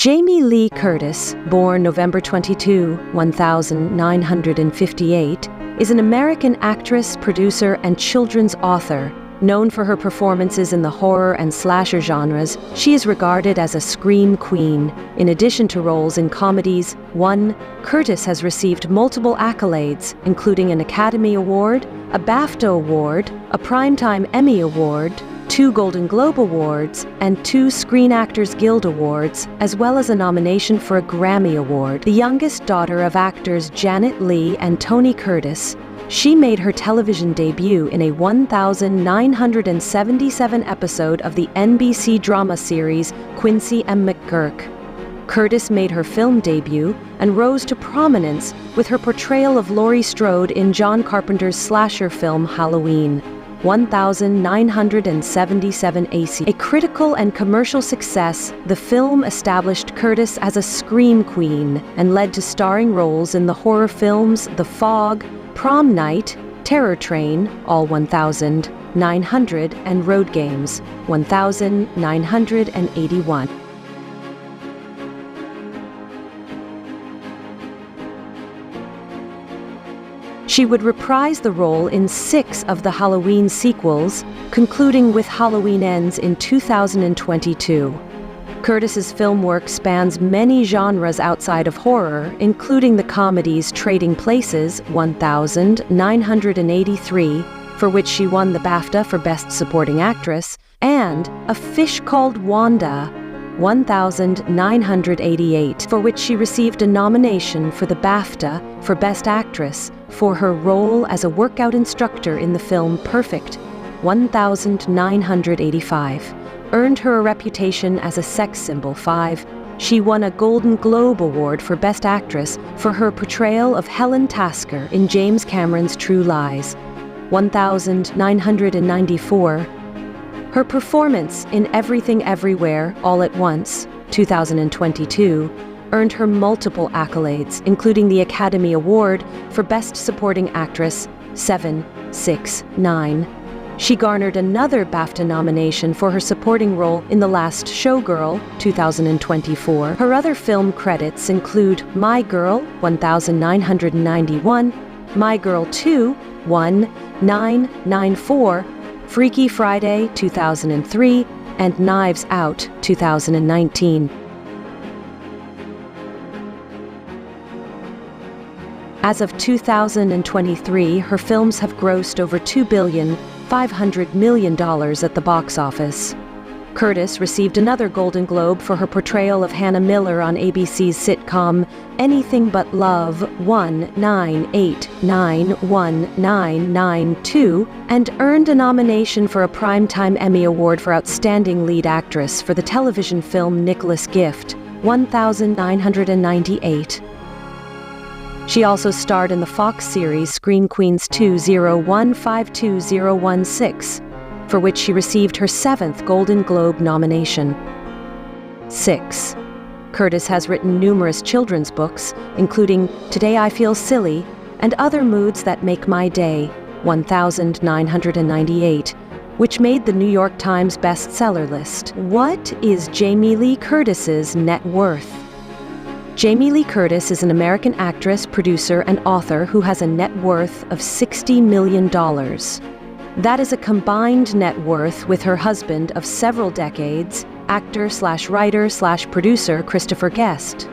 Jamie Lee Curtis, born November 22, 1958, is an American actress, producer, and children's author. Known for her performances in the horror and slasher genres, she is regarded as a scream queen. In addition to roles in comedies, Curtis has received multiple accolades, including an Academy Award, a BAFTA Award, a Primetime Emmy Award, 2 Golden Globe Awards, and 2 Screen Actors Guild Awards, as well as a nomination for a Grammy Award. The youngest daughter of actors Janet Leigh and Tony Curtis, she made her television debut in a 1,977 episode of the NBC drama series Quincy M. McGurk. Curtis made her film debut and rose to prominence with her portrayal of Laurie Strode in John Carpenter's slasher film Halloween, 1977 AC. A critical and commercial success, the film established Curtis as a scream queen and led to starring roles in the horror films The Fog, Prom Night, Terror Train, all 1900, and Road Games, 1981. She would reprise the role in 6 of the Halloween sequels, concluding with Halloween Ends in 2022. Curtis's film work spans many genres outside of horror, including the comedies Trading Places, 1983, for which she won the BAFTA for Best Supporting Actress, and A Fish Called Wanda, 1988, for which she received a nomination for the BAFTA for Best Actress for her role as a workout instructor in the film Perfect, 1985. Earned her a reputation as a sex symbol. 5. She won a Golden Globe Award for Best Actress for her portrayal of Helen Tasker in James Cameron's True Lies, 1994. Her performance in Everything Everywhere All at Once, 2022, earned her multiple accolades, including the Academy Award for Best Supporting Actress, 7, 6, 9. She garnered another BAFTA nomination for her supporting role in The Last Showgirl, 2024. Her other film credits include My Girl, 1991, My Girl 2, 1994, Freaky Friday, 2003, and Knives Out, 2019. As of 2023, her films have grossed over $2.5 billion at the box office. Curtis received another Golden Globe for her portrayal of Hannah Miller on ABC's sitcom Anything But Love, 1989-1992, and earned a nomination for a Primetime Emmy Award for Outstanding Lead Actress for the television film Nicholas Gift, 1998. She also starred in the Fox series Scream Queens 201-52016, for which she received her 7th Golden Globe nomination. 6. Curtis has written numerous children's books, including Today I Feel Silly and Other Moods That Make My Day, 1998, which made the New York Times bestseller list. What is Jamie Lee Curtis's net worth? Jamie Lee Curtis is an American actress, producer, and author who has a net worth of $60 million. That is a combined net worth with her husband of several decades, actor/writer/producer Christopher Guest.